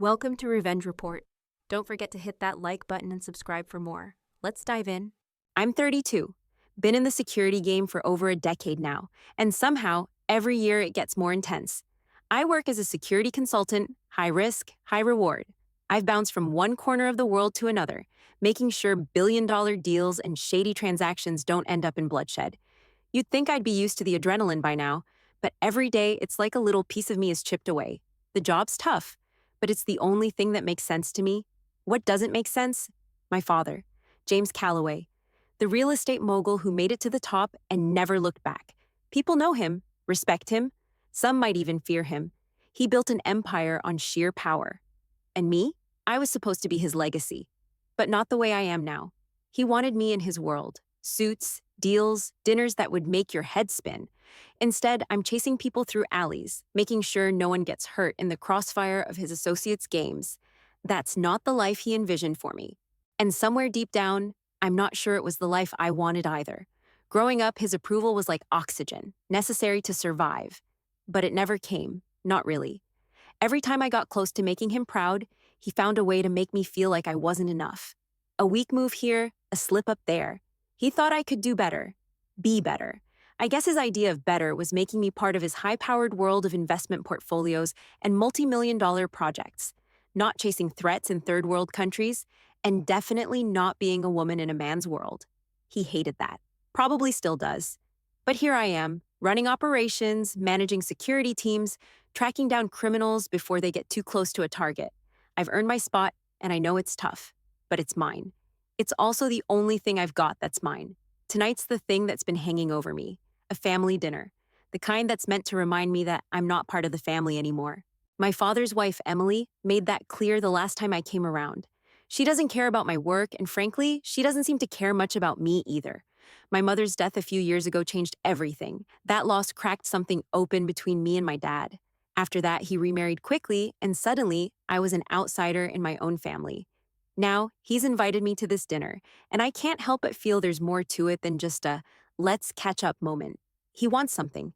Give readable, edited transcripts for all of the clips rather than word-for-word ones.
Welcome to Revenge Report. Don't forget to hit that like button and subscribe for more. Let's dive in. I'm 32, been in the security game for over a decade now, and somehow, every year it gets more intense. I work as a security consultant, high risk, high reward. I've bounced from one corner of the world to another, making sure billion-dollar deals and shady transactions don't end up in bloodshed. You'd think I'd be used to the adrenaline by now, but every day it's like a little piece of me is chipped away. The job's tough, but it's the only thing that makes sense to me. What doesn't make sense? My father, James Calloway, the real estate mogul who made it to the top and never looked back. People know him, respect him, some might even fear him. He built an empire on sheer power. And me? I was supposed to be his legacy, but not the way I am now. He wanted me in his world. Suits, deals, dinners that would make your head spin. Instead, I'm chasing people through alleys, making sure no one gets hurt in the crossfire of his associates' games. That's not the life he envisioned for me. And somewhere deep down, I'm not sure it was the life I wanted either. Growing up, his approval was like oxygen, necessary to survive. But it never came, not really. Every time I got close to making him proud, he found a way to make me feel like I wasn't enough. A weak move here, a slip up there. He thought I could do better, be better. I guess his idea of better was making me part of his high-powered world of investment portfolios and multi-million-dollar projects, not chasing threats in third-world countries, and definitely not being a woman in a man's world. He hated that. Probably still does. But here I am, running operations, managing security teams, tracking down criminals before they get too close to a target. I've earned my spot, and I know it's tough, but it's mine. It's also the only thing I've got that's mine. Tonight's the thing that's been hanging over me, a family dinner, the kind that's meant to remind me that I'm not part of the family anymore. My father's wife, Emily, made that clear the last time I came around. She doesn't care about my work, and frankly, she doesn't seem to care much about me either. My mother's death a few years ago changed everything. That loss cracked something open between me and my dad. After that, he remarried quickly, and suddenly, I was an outsider in my own family. Now, he's invited me to this dinner, and I can't help but feel there's more to it than just a let's catch up moment. He wants something.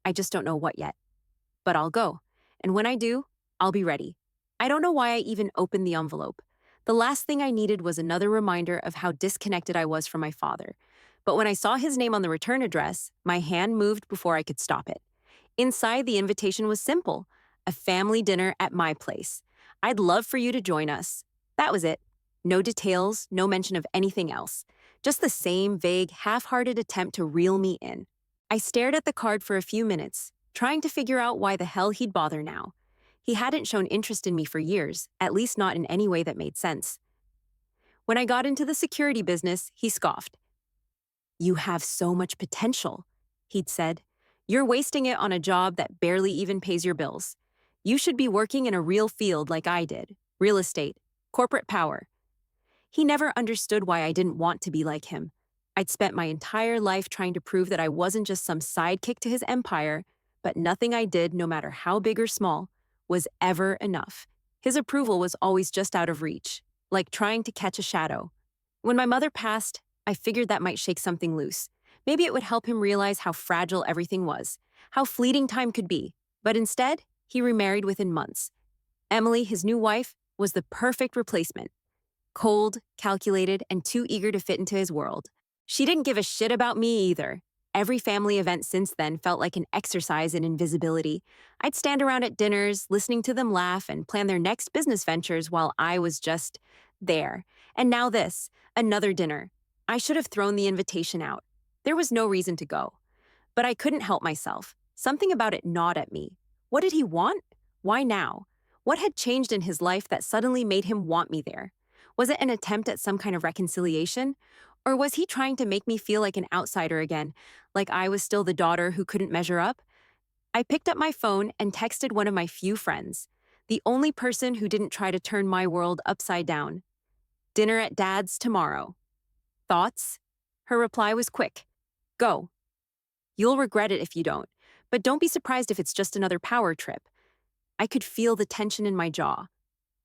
I just don't know what yet. But I'll go, and when I do, I'll be ready. I don't know why I even opened the envelope. The last thing I needed was another reminder of how disconnected I was from my father. But when I saw his name on the return address, my hand moved before I could stop it. Inside, the invitation was simple: a family dinner at my place. I'd love for you to join us. That was it. No details, no mention of anything else. Just the same vague, half-hearted attempt to reel me in. I stared at the card for a few minutes, trying to figure out why the hell he'd bother now. He hadn't shown interest in me for years, at least not in any way that made sense. When I got into the security business, he scoffed. "You have so much potential," he'd said. "You're wasting it on a job that barely even pays your bills. You should be working in a real field like I did, real estate, corporate power." He never understood why I didn't want to be like him. I'd spent my entire life trying to prove that I wasn't just some sidekick to his empire, but nothing I did, no matter how big or small, was ever enough. His approval was always just out of reach, like trying to catch a shadow. When my mother passed, I figured that might shake something loose. Maybe it would help him realize how fragile everything was, how fleeting time could be. But instead, he remarried within months. Emily, his new wife, was the perfect replacement. Cold, calculated, and too eager to fit into his world. She didn't give a shit about me either. Every family event since then felt like an exercise in invisibility. I'd stand around at dinners, listening to them laugh and plan their next business ventures while I was just there. And now this, another dinner. I should have thrown the invitation out. There was no reason to go. But I couldn't help myself. Something about it gnawed at me. What did he want? Why now? What had changed in his life that suddenly made him want me there? Was it an attempt at some kind of reconciliation? Or was he trying to make me feel like an outsider again, like I was still the daughter who couldn't measure up? I picked up my phone and texted one of my few friends, the only person who didn't try to turn my world upside down. "Dinner at Dad's tomorrow. Thoughts?" Her reply was quick. "Go. You'll regret it if you don't, but don't be surprised if it's just another power trip." I could feel the tension in my jaw.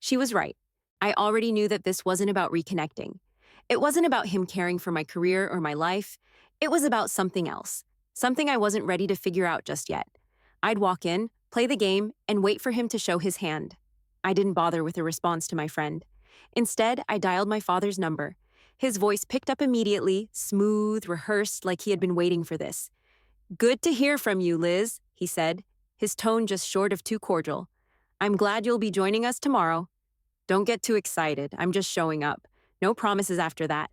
She was right. I already knew that this wasn't about reconnecting. It wasn't about him caring for my career or my life. It was about something else, something I wasn't ready to figure out just yet. I'd walk in, play the game, and wait for him to show his hand. I didn't bother with a response to my friend. Instead, I dialed my father's number. His voice picked up immediately, smooth, rehearsed, like he had been waiting for this. "Good to hear from you, Liz," he said, his tone just short of too cordial. "I'm glad you'll be joining us tomorrow." "Don't get too excited. I'm just showing up. No promises after that."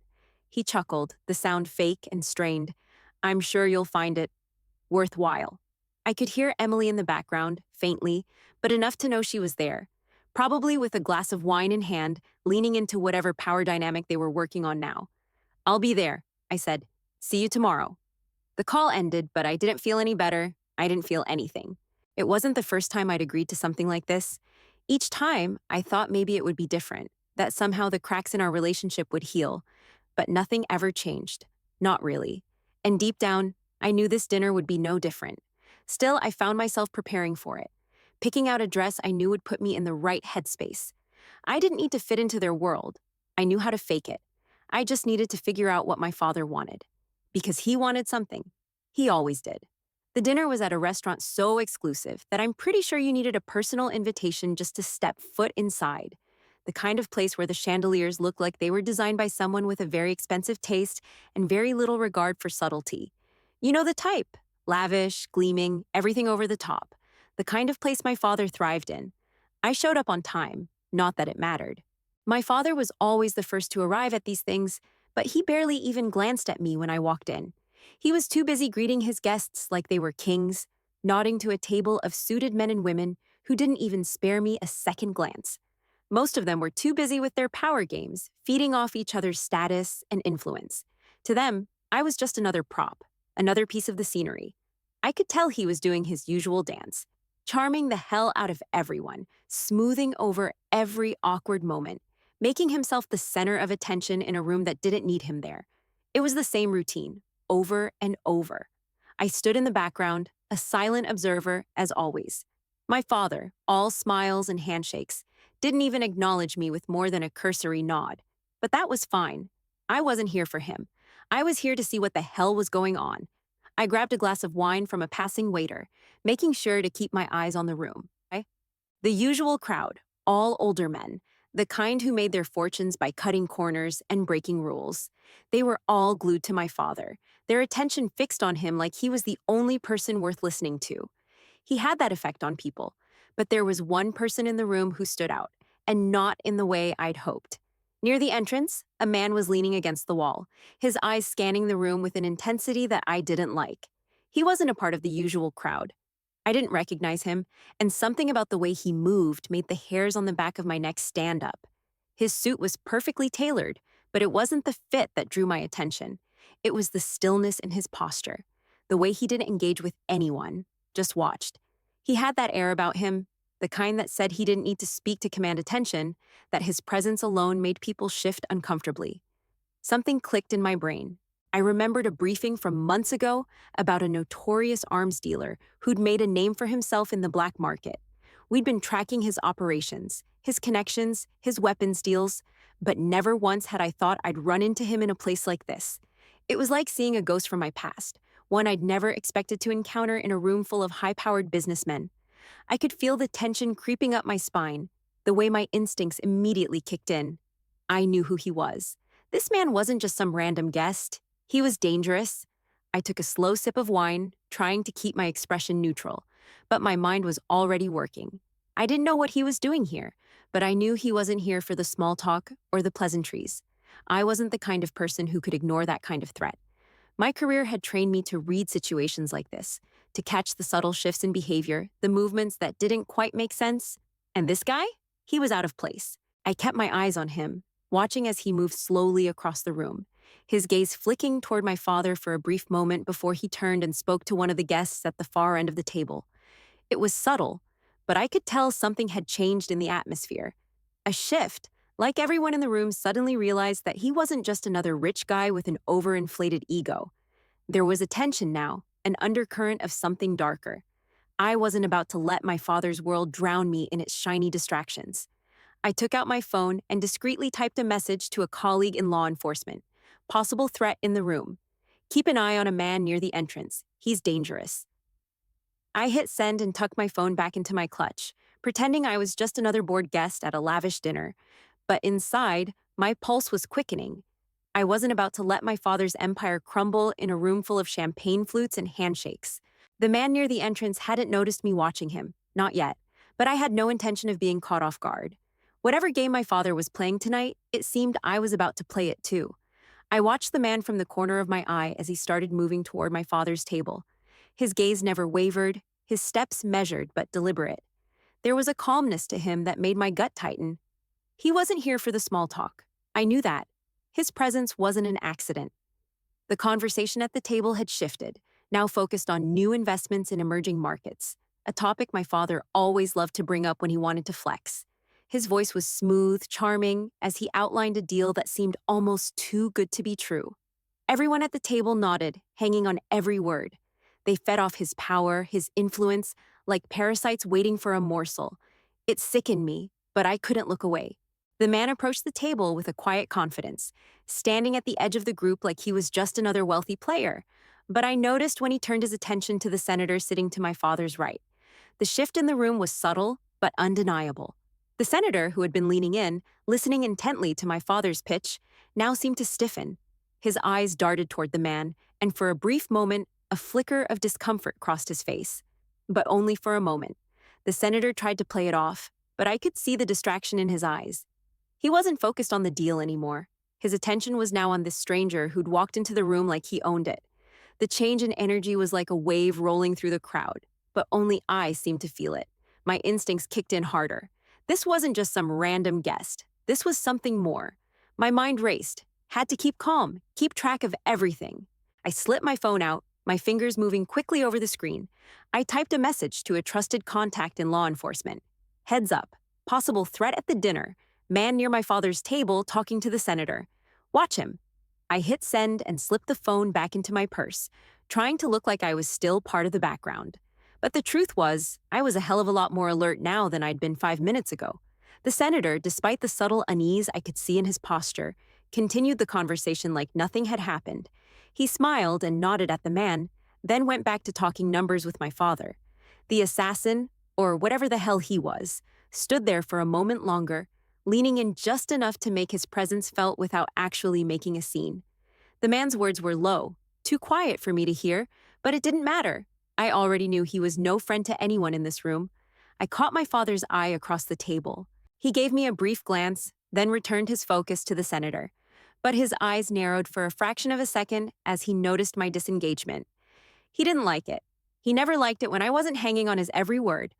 He chuckled, the sound fake and strained. "I'm sure you'll find it worthwhile." I could hear Emily in the background, faintly, but enough to know she was there, probably with a glass of wine in hand, leaning into whatever power dynamic they were working on now. "I'll be there," I said. "See you tomorrow." The call ended, but I didn't feel any better. I didn't feel anything. It wasn't the first time I'd agreed to something like this. Each time, I thought maybe it would be different, that somehow the cracks in our relationship would heal. But nothing ever changed. Not really. And deep down, I knew this dinner would be no different. Still, I found myself preparing for it, picking out a dress I knew would put me in the right headspace. I didn't need to fit into their world. I knew how to fake it. I just needed to figure out what my father wanted. Because he wanted something. He always did. The dinner was at a restaurant so exclusive that I'm pretty sure you needed a personal invitation just to step foot inside. The kind of place where the chandeliers looked like they were designed by someone with a very expensive taste and very little regard for subtlety. You know the type. Lavish, gleaming, everything over the top. The kind of place my father thrived in. I showed up on time, not that it mattered. My father was always the first to arrive at these things, but he barely even glanced at me when I walked in. He was too busy greeting his guests like they were kings, nodding to a table of suited men and women who didn't even spare me a second glance. Most of them were too busy with their power games, feeding off each other's status and influence. To them, I was just another prop, another piece of the scenery. I could tell he was doing his usual dance, charming the hell out of everyone, smoothing over every awkward moment, making himself the center of attention in a room that didn't need him there. It was the same routine, over and over. I stood in the background, a silent observer as always. My father, all smiles and handshakes, didn't even acknowledge me with more than a cursory nod. But that was fine. I wasn't here for him. I was here to see what the hell was going on. I grabbed a glass of wine from a passing waiter, making sure to keep my eyes on the room. The usual crowd, all older men, the kind who made their fortunes by cutting corners and breaking rules. They were all glued to my father, their attention fixed on him like he was the only person worth listening to. He had that effect on people, but there was one person in the room who stood out, and not in the way I'd hoped. Near the entrance, a man was leaning against the wall, his eyes scanning the room with an intensity that I didn't like. He wasn't a part of the usual crowd. I didn't recognize him, and something about the way he moved made the hairs on the back of my neck stand up. His suit was perfectly tailored, but it wasn't the fit that drew my attention. It was the stillness in his posture, the way he didn't engage with anyone, just watched. He had that air about him, the kind that said he didn't need to speak to command attention, that his presence alone made people shift uncomfortably. Something clicked in my brain. I remembered a briefing from months ago about a notorious arms dealer who'd made a name for himself in the black market. We'd been tracking his operations, his connections, his weapons deals, but never once had I thought I'd run into him in a place like this. It was like seeing a ghost from my past, one I'd never expected to encounter in a room full of high-powered businessmen. I could feel the tension creeping up my spine, the way my instincts immediately kicked in. I knew who he was. This man wasn't just some random guest. He was dangerous. I took a slow sip of wine, trying to keep my expression neutral, but my mind was already working. I didn't know what he was doing here, but I knew he wasn't here for the small talk or the pleasantries. I wasn't the kind of person who could ignore that kind of threat. My career had trained me to read situations like this, to catch the subtle shifts in behavior, the movements that didn't quite make sense. And this guy? He was out of place. I kept my eyes on him, watching as he moved slowly across the room, his gaze flicking toward my father for a brief moment before he turned and spoke to one of the guests at the far end of the table. It was subtle, but I could tell something had changed in the atmosphere. A shift, like everyone in the room suddenly realized that he wasn't just another rich guy with an overinflated ego. There was a tension now, an undercurrent of something darker. I wasn't about to let my father's world drown me in its shiny distractions. I took out my phone and discreetly typed a message to a colleague in law enforcement. Possible threat in the room. Keep an eye on a man near the entrance. He's dangerous. I hit send and tucked my phone back into my clutch, pretending I was just another bored guest at a lavish dinner. But inside, my pulse was quickening. I wasn't about to let my father's empire crumble in a room full of champagne flutes and handshakes. The man near the entrance hadn't noticed me watching him, not yet, but I had no intention of being caught off guard. Whatever game my father was playing tonight, it seemed I was about to play it too. I watched the man from the corner of my eye as he started moving toward my father's table. His gaze never wavered, his steps measured but deliberate. There was a calmness to him that made my gut tighten. He wasn't here for the small talk. I knew that. His presence wasn't an accident. The conversation at the table had shifted, now focused on new investments in emerging markets, a topic my father always loved to bring up when he wanted to flex. His voice was smooth, charming, as he outlined a deal that seemed almost too good to be true. Everyone at the table nodded, hanging on every word. They fed off his power, his influence, like parasites waiting for a morsel. It sickened me, but I couldn't look away. The man approached the table with a quiet confidence, standing at the edge of the group like he was just another wealthy player. But I noticed when he turned his attention to the senator sitting to my father's right. The shift in the room was subtle, but undeniable. The senator, who had been leaning in, listening intently to my father's pitch, now seemed to stiffen. His eyes darted toward the man, and for a brief moment, a flicker of discomfort crossed his face. But only for a moment. The senator tried to play it off, but I could see the distraction in his eyes. He wasn't focused on the deal anymore. His attention was now on this stranger who'd walked into the room like he owned it. The change in energy was like a wave rolling through the crowd, but only I seemed to feel it. My instincts kicked in harder. This wasn't just some random guest. This was something more. My mind raced. Had to keep calm, keep track of everything. I slipped my phone out, my fingers moving quickly over the screen. I typed a message to a trusted contact in law enforcement. Heads up. Possible threat at the dinner. Man near my father's table talking to the senator. Watch him. I hit send and slipped the phone back into my purse, trying to look like I was still part of the background. But the truth was, I was a hell of a lot more alert now than I'd been 5 minutes ago. The senator, despite the subtle unease I could see in his posture, continued the conversation like nothing had happened. He smiled and nodded at the man, then went back to talking numbers with my father. The assassin, or whatever the hell he was, stood there for a moment longer, leaning in just enough to make his presence felt without actually making a scene. The man's words were low, too quiet for me to hear, but it didn't matter. I already knew he was no friend to anyone in this room. I caught my father's eye across the table. He gave me a brief glance, then returned his focus to the senator. But his eyes narrowed for a fraction of a second as he noticed my disengagement. He didn't like it. He never liked it when I wasn't hanging on his every word.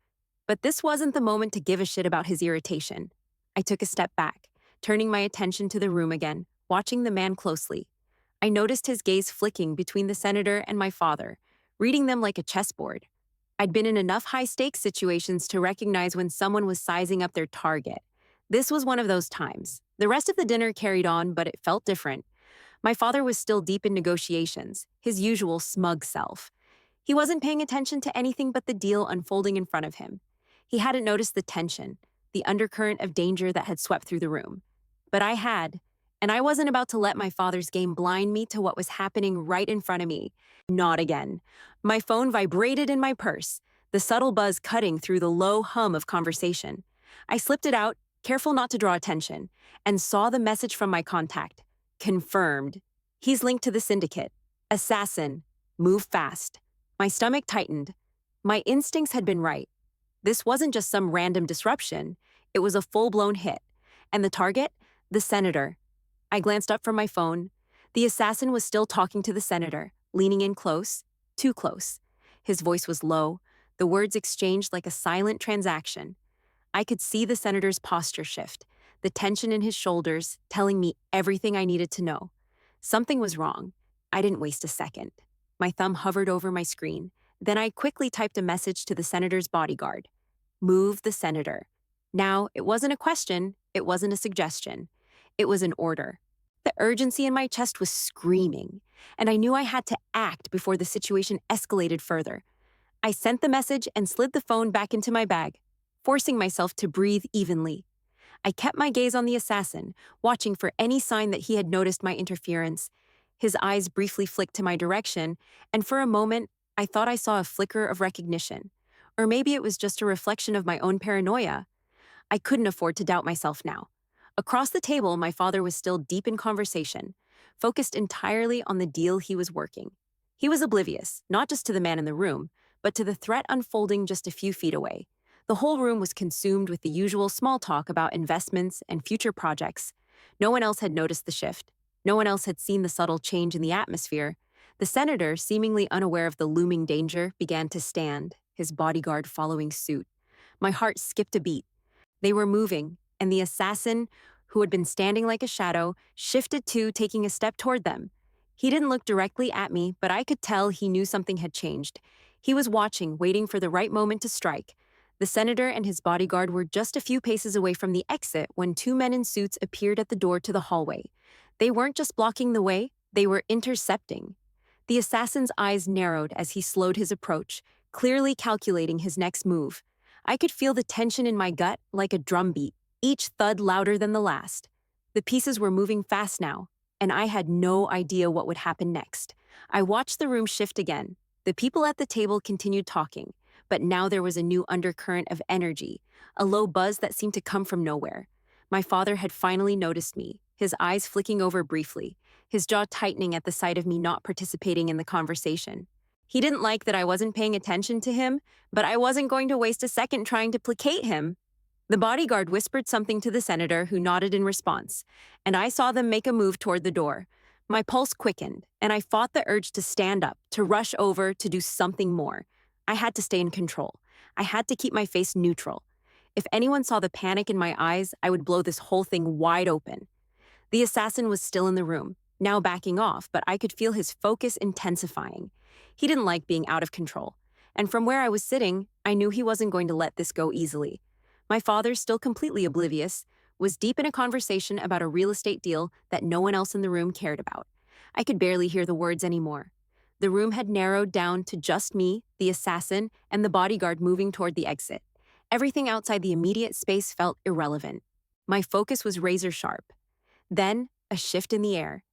But this wasn't the moment to give a shit about his irritation. I took a step back, turning my attention to the room again, watching the man closely. I noticed his gaze flicking between the senator and my father, reading them like a chessboard. I'd been in enough high-stakes situations to recognize when someone was sizing up their target. This was one of those times. The rest of the dinner carried on, but it felt different. My father was still deep in negotiations, his usual smug self. He wasn't paying attention to anything but the deal unfolding in front of him. He hadn't noticed the tension, the undercurrent of danger that had swept through the room. But I had, and I wasn't about to let my father's game blind me to what was happening right in front of me. Not again. My phone vibrated in my purse, the subtle buzz cutting through the low hum of conversation. I slipped it out, careful not to draw attention, and saw the message from my contact. Confirmed. He's linked to the syndicate. Assassin. Move fast. My stomach tightened. My instincts had been right. This wasn't just some random disruption. It was a full-blown hit. And the target? The senator. I glanced up from my phone. The assassin was still talking to the senator, leaning in close, too close. His voice was low, the words exchanged like a silent transaction. I could see the senator's posture shift, the tension in his shoulders telling me everything I needed to know. Something was wrong. I didn't waste a second. My thumb hovered over my screen. Then I quickly typed a message to the senator's bodyguard. Move the senator. Now, it wasn't a question, it wasn't a suggestion. It was an order. The urgency in my chest was screaming, and I knew I had to act before the situation escalated further. I sent the message and slid the phone back into my bag, forcing myself to breathe evenly. I kept my gaze on the assassin, watching for any sign that he had noticed my interference. His eyes briefly flicked to my direction, and for a moment, I thought I saw a flicker of recognition. Or maybe it was just a reflection of my own paranoia. I couldn't afford to doubt myself now. Across the table, my father was still deep in conversation, focused entirely on the deal he was working. He was oblivious, not just to the man in the room, but to the threat unfolding just a few feet away. The whole room was consumed with the usual small talk about investments and future projects. No one else had noticed the shift. No one else had seen the subtle change in the atmosphere. The senator, seemingly unaware of the looming danger, began to stand, his bodyguard following suit. My heart skipped a beat. They were moving, and the assassin, who had been standing like a shadow, shifted too, taking a step toward them. He didn't look directly at me, but I could tell he knew something had changed. He was watching, waiting for the right moment to strike. The senator and his bodyguard were just a few paces away from the exit when two men in suits appeared at the door to the hallway. They weren't just blocking the way, they were intercepting. The assassin's eyes narrowed as he slowed his approach, clearly calculating his next move. I could feel the tension in my gut like a drumbeat, each thud louder than the last. The pieces were moving fast now, and I had no idea what would happen next. I watched the room shift again. The people at the table continued talking, but now there was a new undercurrent of energy, a low buzz that seemed to come from nowhere. My father had finally noticed me, his eyes flicking over briefly, his jaw tightening at the sight of me not participating in the conversation. He didn't like that I wasn't paying attention to him, but I wasn't going to waste a second trying to placate him. The bodyguard whispered something to the senator, who nodded in response, and I saw them make a move toward the door. My pulse quickened, and I fought the urge to stand up, to rush over, to do something more. I had to stay in control. I had to keep my face neutral. If anyone saw the panic in my eyes, I would blow this whole thing wide open. The assassin was still in the room, now backing off, but I could feel his focus intensifying. He didn't like being out of control, and from where I was sitting, I knew he wasn't going to let this go easily. My father, still completely oblivious, was deep in a conversation about a real estate deal that no one else in the room cared about. I could barely hear the words anymore. The room had narrowed down to just me, the assassin, and the bodyguard moving toward the exit. Everything outside the immediate space felt irrelevant. My focus was razor sharp. Then, a shift in the air.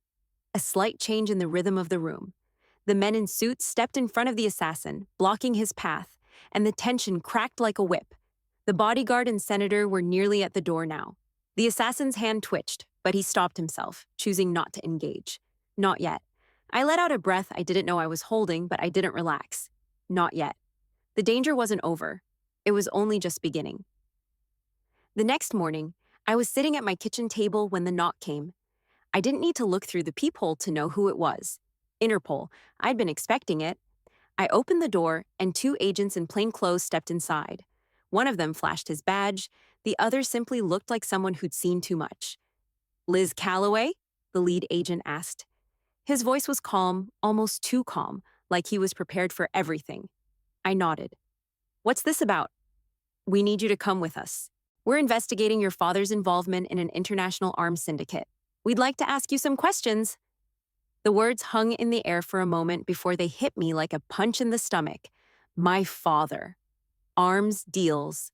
A slight change in the rhythm of the room. The men in suits stepped in front of the assassin, blocking his path, and the tension cracked like a whip. The bodyguard and senator were nearly at the door now. The assassin's hand twitched, but he stopped himself, choosing not to engage. Not yet. I let out a breath I didn't know I was holding, but I didn't relax. Not yet. The danger wasn't over. It was only just beginning. The next morning, I was sitting at my kitchen table when the knock came. I didn't need to look through the peephole to know who it was. INTERPOL. I'd been expecting it. I opened the door, and two agents in plain clothes stepped inside. One of them flashed his badge. The other simply looked like someone who'd seen too much. "Liz Calloway?" the lead agent asked. His voice was calm, almost too calm, like he was prepared for everything. I nodded. "What's this about?" "We need you to come with us. We're investigating your father's involvement in an international arms syndicate. We'd like to ask you some questions." The words hung in the air for a moment before they hit me like a punch in the stomach. My father. Arms deals.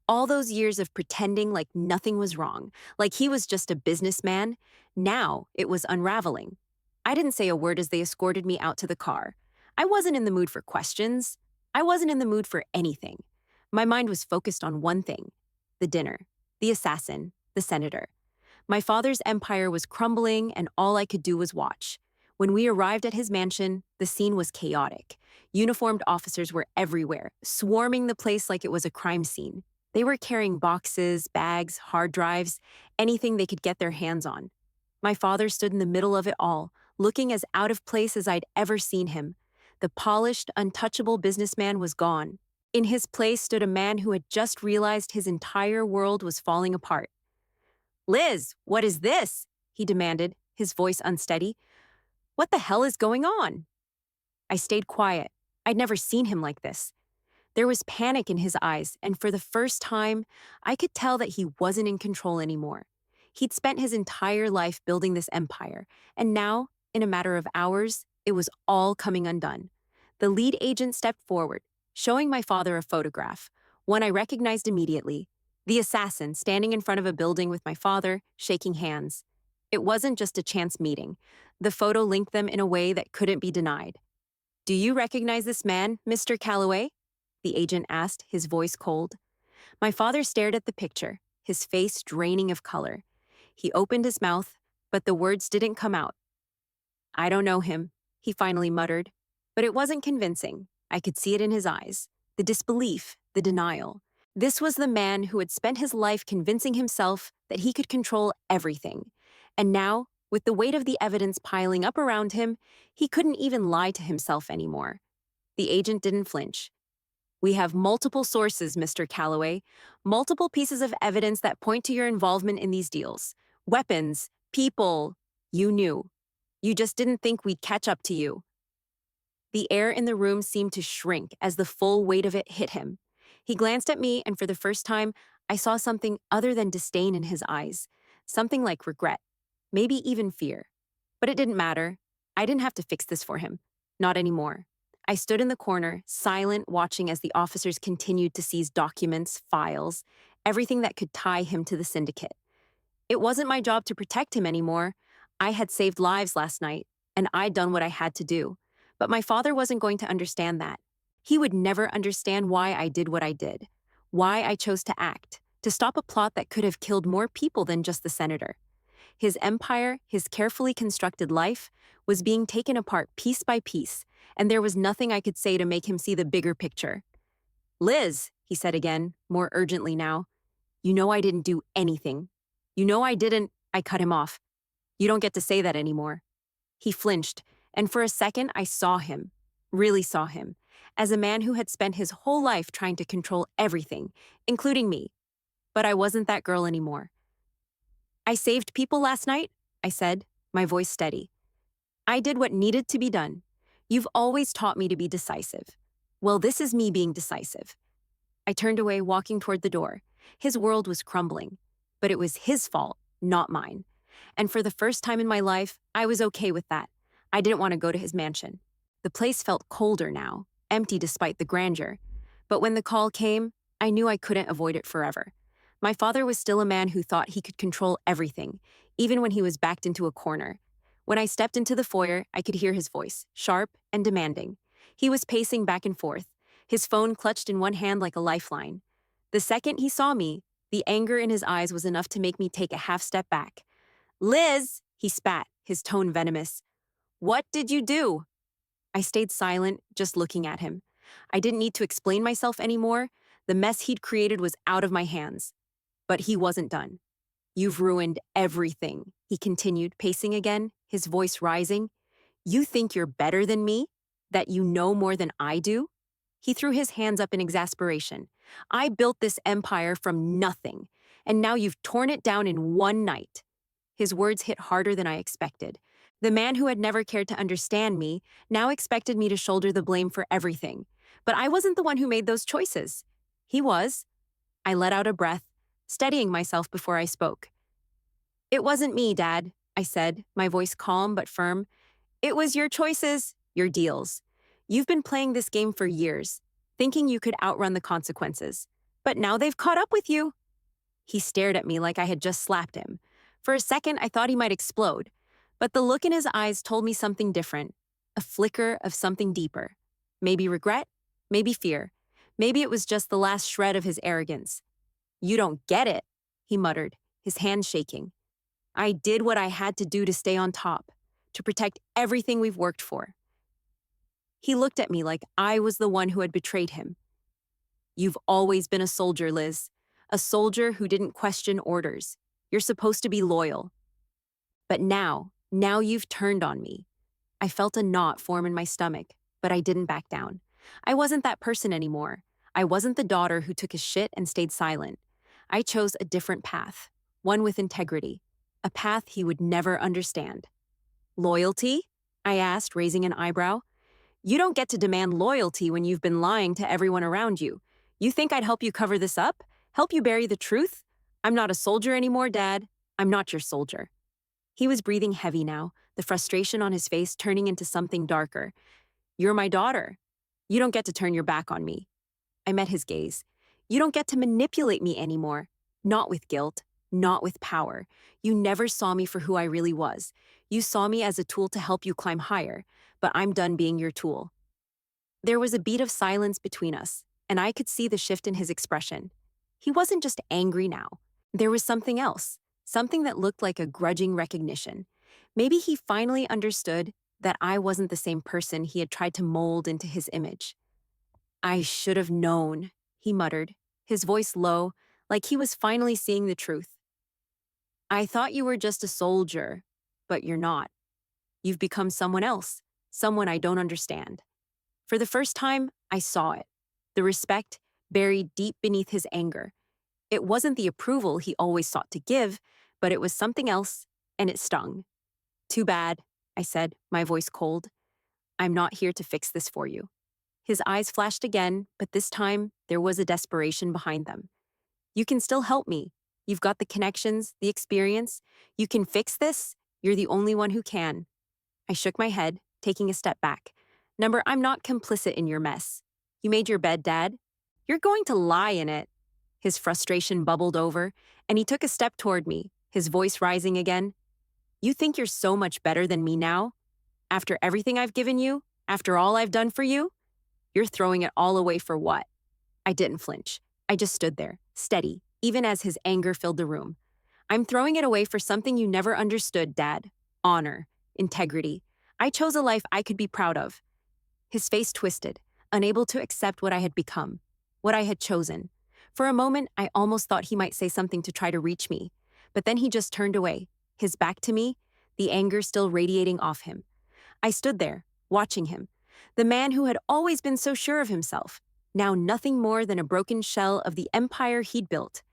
All those years of pretending like nothing was wrong, like he was just a businessman, now it was unraveling. I didn't say a word as they escorted me out to the car. I wasn't in the mood for questions. I wasn't in the mood for anything. My mind was focused on one thing: the dinner, the assassin, the senator. My father's empire was crumbling, and all I could do was watch. When we arrived at his mansion, the scene was chaotic. Uniformed officers were everywhere, swarming the place like it was a crime scene. They were carrying boxes, bags, hard drives, anything they could get their hands on. My father stood in the middle of it all, looking as out of place as I'd ever seen him. The polished, untouchable businessman was gone. In his place stood a man who had just realized his entire world was falling apart. "Liz, what is this?" he demanded, his voice unsteady. "What the hell is going on?" I stayed quiet. I'd never seen him like this. There was panic in his eyes, and for the first time, I could tell that he wasn't in control anymore. He'd spent his entire life building this empire, and now, in a matter of hours, it was all coming undone. The lead agent stepped forward, showing my father a photograph, one I recognized immediately. The assassin standing in front of a building with my father, shaking hands. It wasn't just a chance meeting. The photo linked them in a way that couldn't be denied. Do you recognize this man, Mr. Calloway? The agent asked, his voice cold. My father stared at the picture, his face draining of color. He opened his mouth, but the words didn't come out. I don't know him, he finally muttered. But it wasn't convincing. I could see it in his eyes. The disbelief, the denial. This was the man who had spent his life convincing himself that he could control everything. And now, with the weight of the evidence piling up around him, he couldn't even lie to himself anymore. The agent didn't flinch. We have multiple sources, Mr. Calloway, multiple pieces of evidence that point to your involvement in these deals. Weapons, people. You knew. You just didn't think we'd catch up to you. The air in the room seemed to shrink as the full weight of it hit him. He glanced at me, and for the first time, I saw something other than disdain in his eyes, something like regret, maybe even fear. But it didn't matter. I didn't have to fix this for him. Not anymore. I stood in the corner, silent, watching as the officers continued to seize documents, files, everything that could tie him to the syndicate. It wasn't my job to protect him anymore. I had saved lives last night, and I'd done what I had to do. But my father wasn't going to understand that. He would never understand why I did what I did, why I chose to act, to stop a plot that could have killed more people than just the senator. His empire, his carefully constructed life, was being taken apart piece by piece, and there was nothing I could say to make him see the bigger picture. Liz, he said again, more urgently now, you know I didn't do anything. You know I didn't. I cut him off. You don't get to say that anymore. He flinched, and for a second I saw him, really saw him, as a man who had spent his whole life trying to control everything, including me. But I wasn't that girl anymore. I saved people last night, I said, my voice steady. I did what needed to be done. You've always taught me to be decisive. Well, this is me being decisive. I turned away, walking toward the door. His world was crumbling, but it was his fault, not mine. And for the first time in my life, I was okay with that. I didn't want to go to his mansion. The place felt colder now, empty despite the grandeur. But when the call came, I knew I couldn't avoid it forever. My father was still a man who thought he could control everything, even when he was backed into a corner. When I stepped into the foyer, I could hear his voice, sharp and demanding. He was pacing back and forth, his phone clutched in one hand like a lifeline. The second he saw me, the anger in his eyes was enough to make me take a half step back. Liz, he spat, his tone venomous. What did you do? I stayed silent, just looking at him. I didn't need to explain myself anymore. The mess he'd created was out of my hands. But he wasn't done. You've ruined everything, he continued, pacing again, his voice rising. You think you're better than me? That you know more than I do? He threw his hands up in exasperation. I built this empire from nothing, and now you've torn it down in one night. His words hit harder than I expected. The man who had never cared to understand me now expected me to shoulder the blame for everything. But I wasn't the one who made those choices. He was. I let out a breath, steadying myself before I spoke. It wasn't me, Dad, I said, my voice calm but firm. It was your choices, your deals. You've been playing this game for years, thinking you could outrun the consequences. But now they've caught up with you. He stared at me like I had just slapped him. For a second, I thought he might explode. But the look in his eyes told me something different, a flicker of something deeper. Maybe regret, maybe fear. Maybe it was just the last shred of his arrogance. You don't get it, he muttered, his hands shaking. I did what I had to do to stay on top, to protect everything we've worked for. He looked at me like I was the one who had betrayed him. You've always been a soldier, Liz. A soldier who didn't question orders. You're supposed to be loyal. But now you've turned on me. I felt a knot form in my stomach, but I didn't back down. I wasn't that person anymore. I wasn't the daughter who took his shit and stayed silent. I chose a different path, one with integrity, a path he would never understand. Loyalty? I asked, raising an eyebrow. You don't get to demand loyalty when you've been lying to everyone around you. You think I'd help you cover this up? Help you bury the truth? I'm not a soldier anymore, Dad. I'm not your soldier. He was breathing heavy now, the frustration on his face turning into something darker. You're my daughter. You don't get to turn your back on me. I met his gaze. You don't get to manipulate me anymore. Not with guilt, not with power. You never saw me for who I really was. You saw me as a tool to help you climb higher, but I'm done being your tool. There was a beat of silence between us, and I could see the shift in his expression. He wasn't just angry now. There was something else, something that looked like a grudging recognition. Maybe he finally understood that I wasn't the same person he had tried to mold into his image. "I should have known," he muttered, his voice low, like he was finally seeing the truth. "I thought you were just a soldier, but you're not. You've become someone else, someone I don't understand." For the first time, I saw it. The respect buried deep beneath his anger. It wasn't the approval he always sought to give, but it was something else, and it stung. "Too bad," I said, my voice cold. "I'm not here to fix this for you." His eyes flashed again, but this time there was a desperation behind them. "You can still help me. You've got the connections, the experience. You can fix this. You're the only one who can." I shook my head, taking a step back. "Number, I'm not complicit in your mess. You made your bed, Dad. You're going to lie in it." His frustration bubbled over, and he took a step toward me, his voice rising again. "You think you're so much better than me now? After everything I've given you? After all I've done for you? You're throwing it all away for what?" I didn't flinch. I just stood there, steady, even as his anger filled the room. "I'm throwing it away for something you never understood, Dad. Honor, integrity. I chose a life I could be proud of." His face twisted, unable to accept what I had become, what I had chosen. For a moment, I almost thought he might say something to try to reach me, but then he just turned away, his back to me, the anger still radiating off him. I stood there, watching him, the man who had always been so sure of himself, now nothing more than a broken shell of the empire he'd built.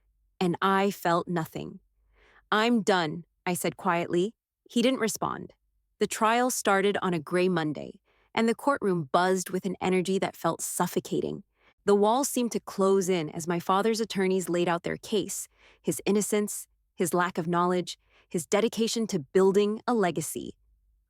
And I felt nothing. "I'm done," I said quietly. He didn't respond. The trial started on a gray Monday, and the courtroom buzzed with an energy that felt suffocating. The walls seemed to close in as my father's attorneys laid out their case, his innocence, his lack of knowledge, his dedication to building a legacy.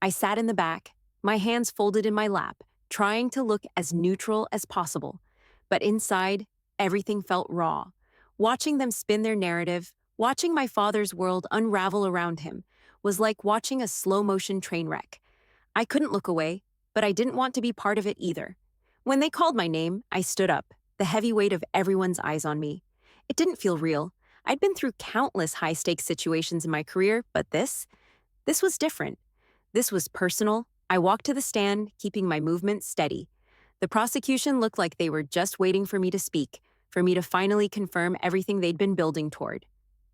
I sat in the back, my hands folded in my lap, trying to look as neutral as possible. But inside, everything felt raw. Watching them spin their narrative, watching my father's world unravel around him, was like watching a slow-motion train wreck. I couldn't look away, but I didn't want to be part of it either. When they called my name, I stood up, the heavy weight of everyone's eyes on me. It didn't feel real. I'd been through countless high-stakes situations in my career, but this was different. This was personal. I walked to the stand, keeping my movement steady. The prosecution looked like they were just waiting for me to speak, for me to finally confirm everything they'd been building toward.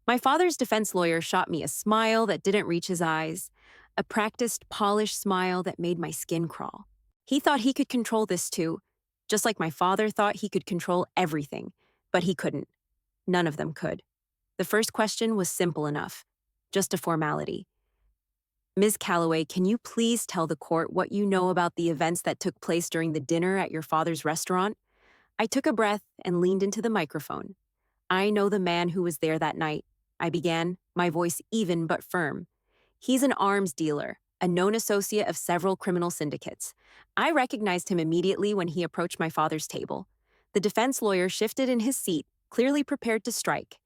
My father's defense lawyer shot me a smile that didn't reach his eyes, a practiced, polished smile that made my skin crawl. He thought he could control this too, just like my father thought he could control everything, but he couldn't. None of them could. The first question was simple enough, just a formality. "Ms. Calloway, can you please tell the court what you know about the events that took place during the dinner at your father's restaurant?" I took a breath and leaned into the microphone. "I know the man who was there that night," I began, my voice even but firm. "He's an arms dealer, a known associate of several criminal syndicates. I recognized him immediately when he approached my father's table." The defense lawyer shifted in his seat, clearly prepared to strike.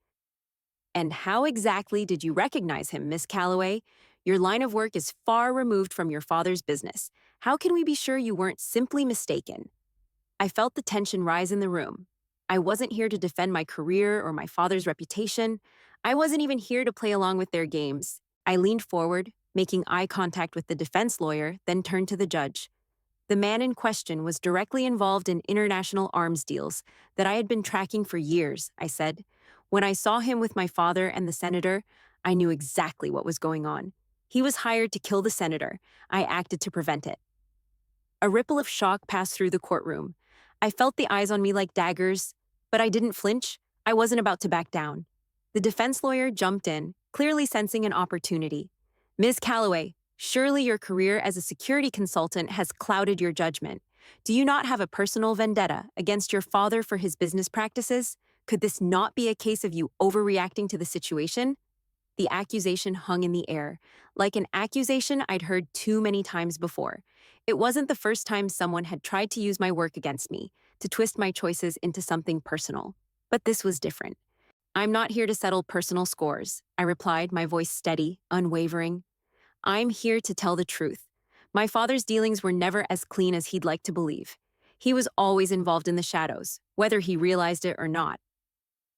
"And how exactly did you recognize him, Miss Calloway? Your line of work is far removed from your father's business. How can we be sure you weren't simply mistaken?" I felt the tension rise in the room. I wasn't here to defend my career or my father's reputation. I wasn't even here to play along with their games. I leaned forward, making eye contact with the defense lawyer, then turned to the judge. The man in question was directly involved in international arms deals that I had been tracking for years, I said. When I saw him with my father and the senator, I knew exactly what was going on. He was hired to kill the senator. I acted to prevent it. A ripple of shock passed through the courtroom. I felt the eyes on me like daggers, but I didn't flinch. I wasn't about to back down. The defense lawyer jumped in, clearly sensing an opportunity. "Ms. Calloway, surely your career as a security consultant has clouded your judgment. Do you not have a personal vendetta against your father for his business practices? Could this not be a case of you overreacting to the situation?" The accusation hung in the air, like an accusation I'd heard too many times before. It wasn't the first time someone had tried to use my work against me, to twist my choices into something personal. But this was different. "I'm not here to settle personal scores," I replied, my voice steady, unwavering. "I'm here to tell the truth. My father's dealings were never as clean as he'd like to believe. He was always involved in the shadows, whether he realized it or not.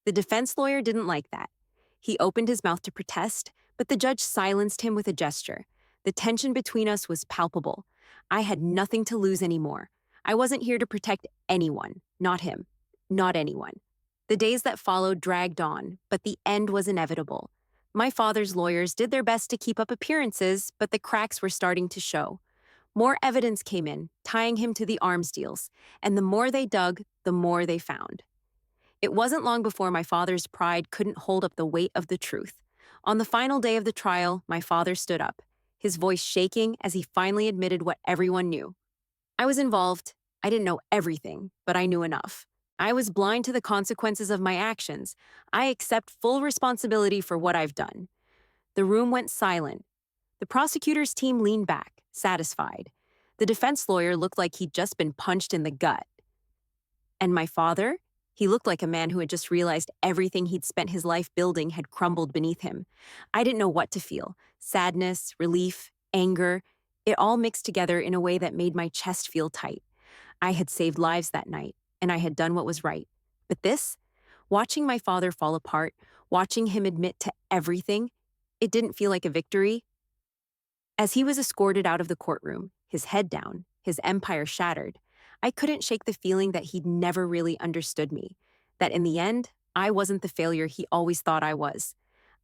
The defense lawyer didn't like that. He opened his mouth to protest, but the judge silenced him with a gesture. The tension between us was palpable. I had nothing to lose anymore. I wasn't here to protect anyone, not him, not anyone. The days that followed dragged on, but the end was inevitable. My father's lawyers did their best to keep up appearances, but the cracks were starting to show. More evidence came in, tying him to the arms deals, and the more they dug, the more they found. It wasn't long before my father's pride couldn't hold up the weight of the truth. On the final day of the trial, my father stood up, his voice shaking as he finally admitted what everyone knew. I was involved. I didn't know everything, but I knew enough. I was blind to the consequences of my actions. I accept full responsibility for what I've done. The room went silent. The prosecutor's team leaned back, satisfied. The defense lawyer looked like he'd just been punched in the gut. And my father? He looked like a man who had just realized everything he'd spent his life building had crumbled beneath him. I didn't know what to feel. Sadness, relief, anger. It all mixed together in a way that made my chest feel tight. I had saved lives that night, and I had done what was right. But this? Watching my father fall apart, watching him admit to everything, it didn't feel like a victory. As he was escorted out of the courtroom, his head down, his empire shattered, I couldn't shake the feeling that he'd never really understood me, that in the end, I wasn't the failure he always thought I was.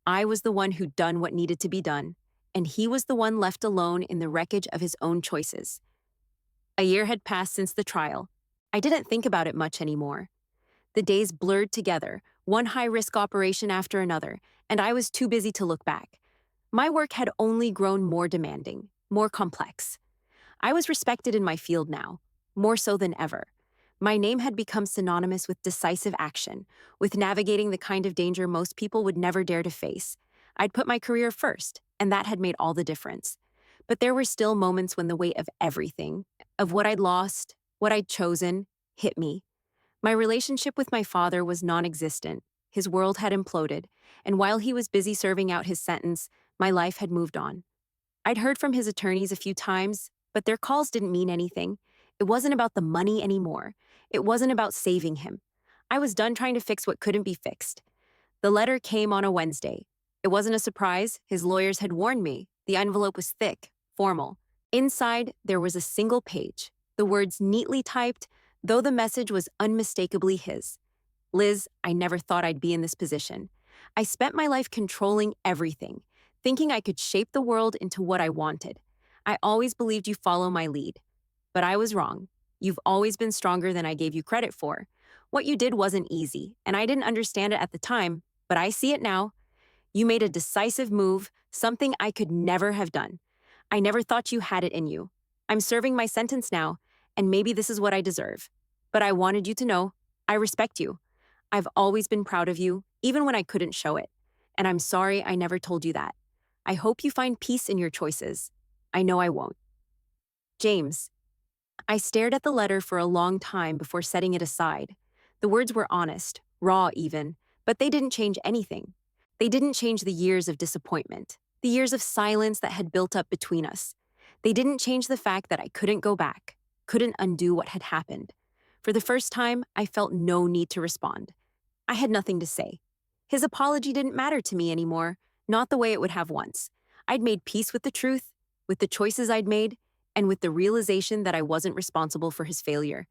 I was the one who'd done what needed to be done, and he was the one left alone in the wreckage of his own choices. A year had passed since the trial. I didn't think about it much anymore. The days blurred together, one high-risk operation after another, and I was too busy to look back. My work had only grown more demanding, more complex. I was respected in my field now, more so than ever. My name had become synonymous with decisive action, with navigating the kind of danger most people would never dare to face. I'd put my career first, and that had made all the difference. But there were still moments when the weight of everything, of what I'd lost, what I'd chosen, hit me. My relationship with my father was non-existent. His world had imploded, and while he was busy serving out his sentence, my life had moved on. I'd heard from his attorneys a few times, but their calls didn't mean anything. It wasn't about the money anymore. It wasn't about saving him. I was done trying to fix what couldn't be fixed. The letter came on a Wednesday. It wasn't a surprise. His lawyers had warned me. The envelope was thick, formal. Inside, there was a single page, the words neatly typed, though the message was unmistakably his. Liz, I never thought I'd be in this position. I spent my life controlling everything, thinking I could shape the world into what I wanted. I always believed you follow my lead. But I was wrong. You've always been stronger than I gave you credit for. What you did wasn't easy, and I didn't understand it at the time, but I see it now. You made a decisive move, something I could never have done. I never thought you had it in you. I'm serving my sentence now, and maybe this is what I deserve. But I wanted you to know, I respect you. I've always been proud of you, even when I couldn't show it. And I'm sorry I never told you that. I hope you find peace in your choices. I know I won't. James. I stared at the letter for a long time before setting it aside. The words were honest, raw even, but they didn't change anything. They didn't change the years of disappointment, the years of silence that had built up between us. They didn't change the fact that I couldn't go back, couldn't undo what had happened. For the first time, I felt no need to respond. I had nothing to say. His apology didn't matter to me anymore, not the way it would have once. I'd made peace with the truth, with the choices I'd made, and with the realization that I wasn't responsible for his failure.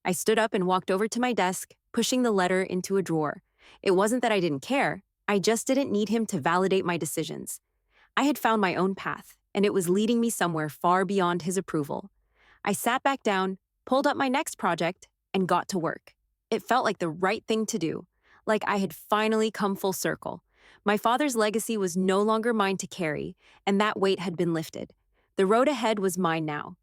I stood up and walked over to my desk, pushing the letter into a drawer. It wasn't that I didn't care, I just didn't need him to validate my decisions. I had found my own path, and it was leading me somewhere far beyond his approval. I sat back down, pulled up my next project, and got to work. It felt like the right thing to do, like I had finally come full circle. My father's legacy was no longer mine to carry, and that weight had been lifted. The road ahead was mine now,